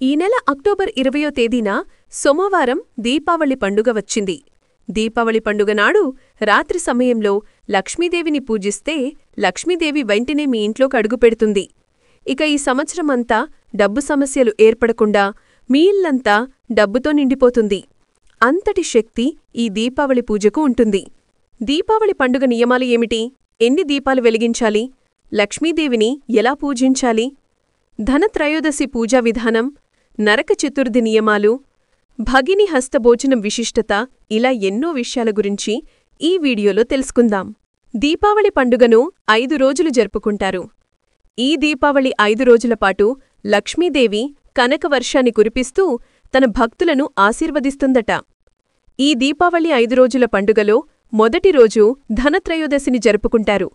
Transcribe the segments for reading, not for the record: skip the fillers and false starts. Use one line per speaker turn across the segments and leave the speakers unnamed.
ఈ నెల అక్టోబర్ 20వ తేదీన సోమవారం దీపావళి పండుగ వచ్చింది. దీపావళి పండుగ నాడు రాత్రి సమయంలో లక్ష్మీదేవిని పూజిస్తే లక్ష్మీదేవి వెంటనే మీ ఇంట్లోకి అడుగుపెడుతుంది. ఇక ఈ సంవత్సరమంతా డబ్బు సమస్యలు ఏర్పడకుండా మీ ఇల్లంతా డబ్బుతో నిండిపోతుంది. అంతటి శక్తి ఈ దీపావళి పూజకు ఉంటుంది. దీపావళి పండుగ నియమాలు ఏమిటి? ఎన్ని దీపాలు వెలిగించాలి? లక్ష్మీదేవిని ఎలా పూజించాలి? ధనత్రయోదశి పూజా విధానం, నరక చతుర్థి నియమాలు, భగిని హస్తభోజనం విశిష్టత, ఇలా ఎన్నో విషయాల గురించి ఈ వీడియోలో తెలుసుకుందాం. దీపావళి పండుగను 5 రోజులు జరుపుకుంటారు. ఈ దీపావళి 5 రోజులపాటు లక్ష్మీదేవి కనకవర్షాన్ని కురిపిస్తూ తన భక్తులను ఆశీర్వదిస్తుందట. ఈ దీపావళి 5 రోజుల పండుగలో మొదటి రోజు ధనత్రయోదశిని జరుపుకుంటారు.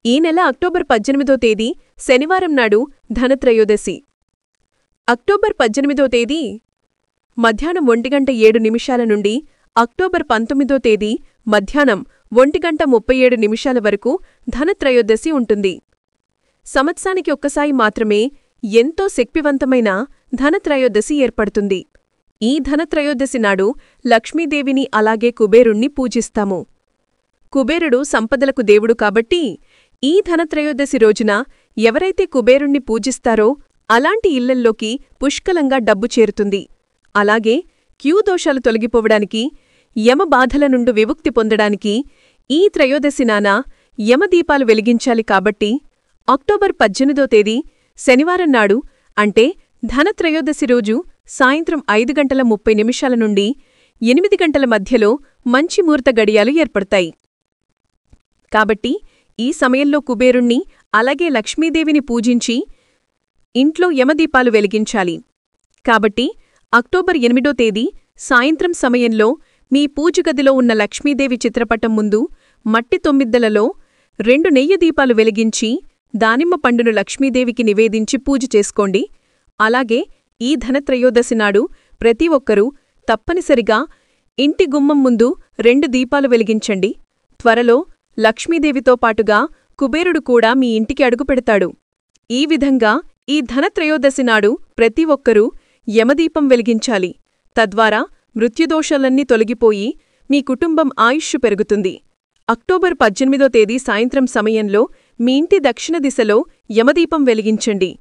ఈ నెల అక్టోబర్ 18వ తేదీ శనివారం నాడు ధనత్రయోదశి. అక్టోబర్ 18వ తేదీ మధ్యాహ్నం 1:07 నుండి అక్టోబర్ 19వ తేదీ మధ్యాహ్నం 1:37 వరకు ధనత్రయోదశి ఉంటుంది. సంవత్సరానికి ఒక్కసారి మాత్రమే ఎంతో శక్తివంతమైన ధనత్రయోదశి ఏర్పడుతుంది. ఈ ధనత్రయోదశి నాడు లక్ష్మీదేవిని అలాగే కుబేరుణ్ణి పూజిస్తాము. కుబేరుడు సంపదలకు దేవుడు కాబట్టి ఈ ధనత్రయోదశి రోజున ఎవరైతే కుబేరుణ్ణి పూజిస్తారో అలాంటి ఇళ్లల్లోకి పుష్కలంగా డబ్బు చేరుతుంది. అలాగే క్యూ దోషాలు తొలగిపోవడానికి, యమబాధల నుండి విముక్తి పొందడానికి ఈ త్రయోదశి నాన యమదీపాలు వెలిగించాలి. కాబట్టి అక్టోబర్ 18వ తేదీ శనివారం నాడు అంటే ధనత్రయోదశి రోజు సాయంత్రం 5:30 నుండి 8 మధ్యలో మంచి ముహూర్త గడియాలు ఏర్పడతాయి. కాబట్టి ఈ సమయంలో కుబేరుణ్ణి అలాగే లక్ష్మీదేవిని పూజించి ఇంట్లో యమదీపాలు వెలిగించాలి. కాబట్టి అక్టోబర్ 8వ తేదీ సాయంత్రం సమయంలో మీ పూజగదిలో ఉన్న లక్ష్మీదేవి చిత్రపటం ముందు మట్టి తొమ్మిద్దలలో 2 నెయ్యి దీపాలు వెలిగించి దానిమ్మ పండును లక్ష్మీదేవికి నివేదించి పూజ చేసుకోండి. అలాగే ఈ ధనత్రయోదశి నాడు ప్రతి ఒక్కరూ తప్పనిసరిగా ఇంటి గుమ్మం ముందు 2 దీపాలు వెలిగించండి. త్వరలో లక్ష్మీదేవితో పాటుగా కుబేరుడు కూడా మీ ఇంటికి అడుగుపెడతాడు. ఈ విధంగా ఈ ధనత్రయోదశి నాడు ప్రతి ఒక్కరూ యమదీపం వెలిగించాలి. తద్వారా మృత్యుదోషాలన్నీ తొలగిపోయి మీ కుటుంబం ఆయుష్షు పెరుగుతుంది. అక్టోబర్ 18వ తేదీ సాయంత్రం సమయంలో మీ ఇంటి దక్షిణ దిశలో యమదీపం వెలిగించండి.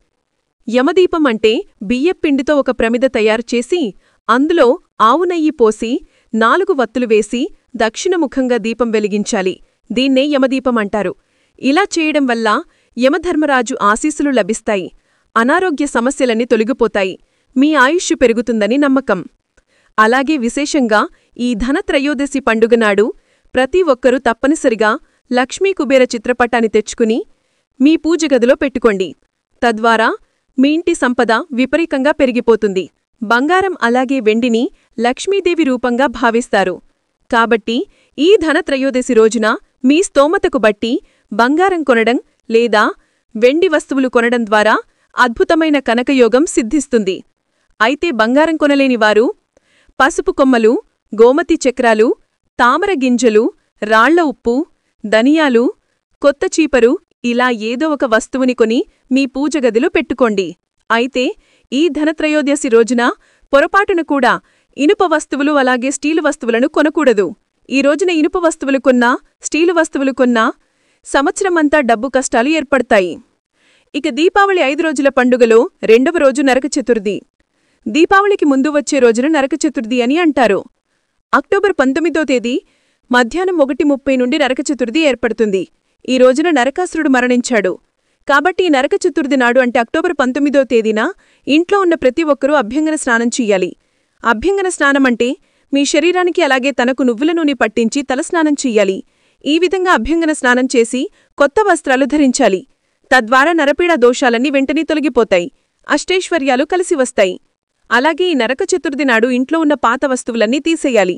యమదీపం అంటే బియ్యపిండితో ఒక ప్రమిద తయారుచేసి అందులో ఆవు నెయ్యి పోసి 4 వత్తులు వేసి దక్షిణముఖంగా దీపం వెలిగించాలి. దీన్నే యమదీపం అంటారు. ఇలా చేయడం వల్ల యమధర్మరాజు ఆశీస్సులు లభిస్తాయి. అనారోగ్య సమస్యలన్నీ తొలగిపోతాయి. మీ ఆయుష్షు పెరుగుతుందని నమ్మకం. అలాగే విశేషంగా ఈ ధనత్రయోదశి పండుగనాడు ప్రతి ఒక్కరూ తప్పనిసరిగా లక్ష్మీ కుబేర చిత్రపటాన్ని తెచ్చుకుని మీ పూజగదిలో పెట్టుకోండి. తద్వారా మీ ఇంటి సంపద విపరీతంగా పెరిగిపోతుంది. బంగారం అలాగే వెండిని లక్ష్మీదేవి రూపంగా భావిస్తారు. కాబట్టి ఈ ధనత్రయోదశి రోజున మీ స్తోమతకు బట్టి బంగారం కొనడం లేదా వెండి వస్తువులు కొనడం ద్వారా అద్భుతమైన కనకయోగం సిద్ధిస్తుంది. అయితే బంగారం కొనలేనివారు పసుపు కొమ్మలు, గోమతి చక్రాలు, తామర గింజలు, రాళ్ల ఉప్పు, ధనియాలు, కొత్త చీపరు ఇలా ఏదో ఒక వస్తువుని కొని మీ పూజగదిలో పెట్టుకోండి. అయితే ఈ ధనత్రయోదశి రోజున పొరపాటున కూడా ఇనుప వస్తువులు అలాగే స్టీలు వస్తువులను కొనకూడదు. ఈ రోజున ఇనుప వస్తువులు కొన్నా, స్టీలు వస్తువులు కొన్నా సంవత్సరమంతా డబ్బు కష్టాలు ఏర్పడతాయి. ఇక దీపావళి 5 రోజుల పండుగలో 2వ రోజు నరక చతుర్థి. దీపావళికి ముందు వచ్చే రోజున నరక చతుర్థి అని అంటారు. అక్టోబర్ 19వ తేదీ మధ్యాహ్నం 1:30 నుండి నరక చతుర్థి ఏర్పడుతుంది. ఈ రోజున నరకాసురుడు మరణించాడు. కాబట్టి ఈ నరక చతుర్థి నాడు అంటే అక్టోబర్ 19వ తేదీన ఇంట్లో ఉన్న ప్రతి ఒక్కరూ అభ్యంగన స్నానం చెయ్యాలి. అభ్యంగన స్నానమంటే మీ శరీరానికి అలాగే తనకు నువ్వుల నూనె పట్టించి తలస్నానం చెయ్యాలి. ఈ విధంగా అభ్యంగన స్నానం చేసి కొత్త వస్త్రాలు ధరించాలి. తద్వారా నరపీడ దోషాలన్నీ వెంటనే తొలగిపోతాయి. అష్టైశ్వర్యాలు కలిసి వస్తాయి. అలాగే ఈ నరక చతుర్థి నాడు ఇంట్లో ఉన్న పాత వస్తువులన్నీ తీసేయాలి.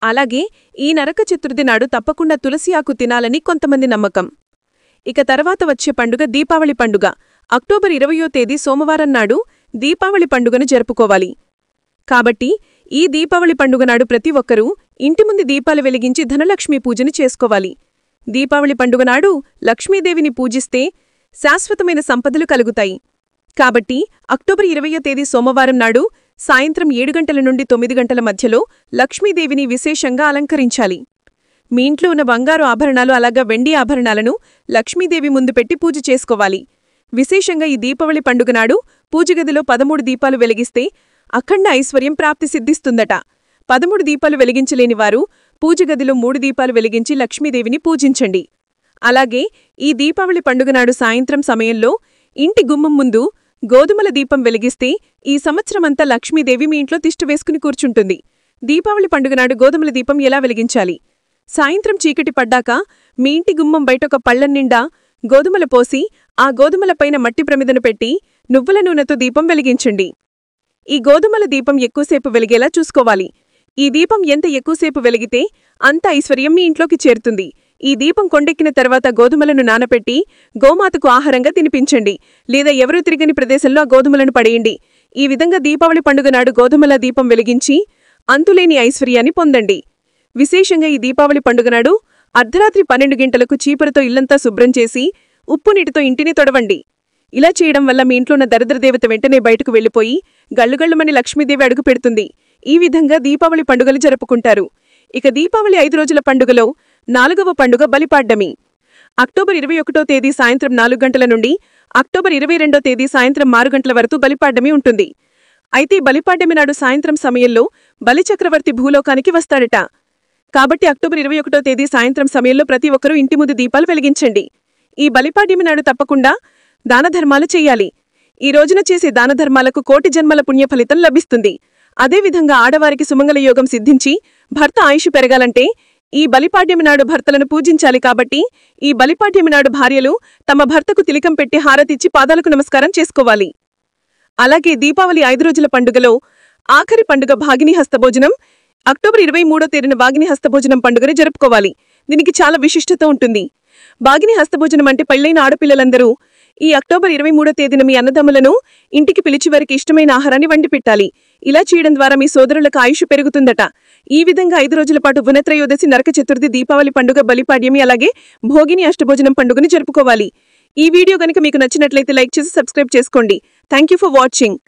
అలాగే ఈ నరక చతుర్థి నాడు తప్పకుండా తులసి ఆకు తినాలని కొంతమంది నమ్మకం. ఇక తర్వాత వచ్చే పండుగ దీపావళి పండుగ. అక్టోబర్ 20వ తేదీ సోమవారం నాడు దీపావళి పండుగను జరుపుకోవాలి. కాబట్టి ఈ దీపావళి పండుగ నాడు ప్రతి ఒక్కరూ ఇంటి ముందు దీపాలు వెలిగించి ధనలక్ష్మీ పూజను చేసుకోవాలి. దీపావళి పండుగ నాడు లక్ష్మీదేవిని పూజిస్తే శాశ్వతమైన సంపదలు కలుగుతాయి. కాబట్టి అక్టోబర్ 20వ తేదీ సోమవారం నాడు సాయంత్రం 7 గంటల నుండి 9 గంటల మధ్యలో లక్ష్మీదేవిని విశేషంగా అలంకరించాలి. మీ ఇంట్లో ఉన్న బంగారు ఆభరణాలు అలాగా వెండి ఆభరణాలను లక్ష్మీదేవి ముందు పెట్టి పూజ చేసుకోవాలి. విశేషంగా ఈ దీపావళి పండుగ నాడు పూజగదిలో 13 దీపాలు వెలిగిస్తే అఖండ ఐశ్వర్యం ప్రాప్తి సిద్ధిస్తుందట. 13 దీపాలు వెలిగించలేని వారు పూజగదిలో 3 దీపాలు వెలిగించి లక్ష్మీదేవిని పూజించండి. అలాగే ఈ దీపావళి పండుగ నాడు సాయంత్రం సమయంలో ఇంటి గుమ్మం ముందు గోధుమల దీపం వెలిగిస్తే ఈ సంవత్సరమంతా లక్ష్మీదేవి మీ ఇంట్లో తిష్టు వేసుకుని కూర్చుంటుంది. దీపావళి పండుగ నాడు గోధుమల దీపం ఎలా వెలిగించాలి? సాయంత్రం చీకటి పడ్డాక మీ ఇంటి గుమ్మం బయట ఒక పళ్లం నిండా గోధుమల పోసి ఆ గోధుమలపైన మట్టి ప్రమిదను పెట్టి నువ్వుల నూనెతో దీపం వెలిగించండి. ఈ గోధుమల దీపం ఎక్కువసేపు వెలిగేలా చూసుకోవాలి. ఈ దీపం ఎంత ఎక్కువసేపు వెలిగితే అంత ఐశ్వర్యం మీ ఇంట్లోకి చేరుతుంది. ఈ దీపం కొండెక్కిన తర్వాత గోధుమలను నానపెట్టి గోమాతకు ఆహారంగా తినిపించండి, లేదా ఎవరూ తిరగని ప్రదేశంలో ఆ గోధుమలను పడేయండి. ఈ విధంగా దీపావళి పండుగ నాడు గోధుమల దీపం వెలిగించి అంతులేని ఐశ్వర్యాన్ని పొందండి. విశేషంగా ఈ దీపావళి పండుగ నాడు అర్ధరాత్రి 12 గంటలకు చీపురుతో ఇల్లంతా శుభ్రం చేసి ఉప్పు నీటితో ఇంటిని తొడవండి. ఇలా చేయడం వల్ల మీ ఇంట్లోన్న దరిద్రదేవత వెంటనే బయటకు వెళ్లిపోయి గళ్ళుగళ్ళుమని లక్ష్మీదేవి అడుగు పెడుతుంది. ఈ విధంగా దీపావళి పండుగలు జరుపుకుంటారు. ఇక దీపావళి 5 రోజుల పండుగలో 4వ పండుగ బలిపాడ్డమి. అక్టోబర్ 21వ తేదీ సాయంత్రం 4 గంటల నుండి అక్టోబర్ 22వ తేదీ సాయంత్రం 6 గంటల వరకు బలిపాడ్డమి ఉంటుంది. అయితే బలిపాడ్డమి నాడు సాయంత్రం సమయంలో బలిచక్రవర్తి భూలోకానికి వస్తాడట. కాబట్టి అక్టోబర్ 21వ తేదీ సాయంత్రం సమయంలో ప్రతి ఒక్కరూ ఇంటి ముందు దీపాలు వెలిగించండి. ఈ బలిపాడ్యమి నాడు తప్పకుండా దానధర్మాలు చెయ్యాలి. ఈ రోజున చేసే దానధర్మాలకు కోటి జన్మల పుణ్యఫలితం లభిస్తుంది. అదేవిధంగా ఆడవారికి సుమంగళ యోగం సిద్ధించి భర్త ఆయుష్ పెరగాలంటే ఈ బలిపాడ్యమి నాడు భర్తలను పూజించాలి. కాబట్టి ఈ బలిపాడ్యమి నాడు భార్యలు తమ భర్తకు తిలకం పెట్టి హారతిచ్చి పాదాలకు నమస్కారం చేసుకోవాలి. అలాగే దీపావళి 5 రోజుల పండుగలో ఆఖరి పండుగ భాగిని హస్తభోజనం. అక్టోబర్ 23వ తేదీన భాగిని హస్తభోజనం పండుగని జరుపుకోవాలి. దీనికి చాలా విశిష్టత ఉంటుంది. భాగిని హస్తభోజనం అంటే పెళ్లైన ఆడపిల్లలందరూ ఈ అక్టోబర్ 23వ తేదీన మీ అన్నదమ్ములను ఇంటికి పిలిచి వారికి ఇష్టమైన ఆహారాన్ని వండి పెట్టాలి. ఇలా చేయడం ద్వారా మీ సోదరులకు ఆయుష్ పెరుగుతుందట. ఈ విధంగా 5 రోజుల పాటు వనత్రయోదశి, నరక చతుర్థి, దీపావళి పండుగ, బలిపాడ్యమి అలాగే భోగిని అష్టభోజనం పండుగని జరుపుకోవాలి. ఈ వీడియో గనుక మీకు నచ్చినట్లయితే లైక్ చేసి సబ్స్క్రైబ్ చేసుకోండి. Thank you for watching.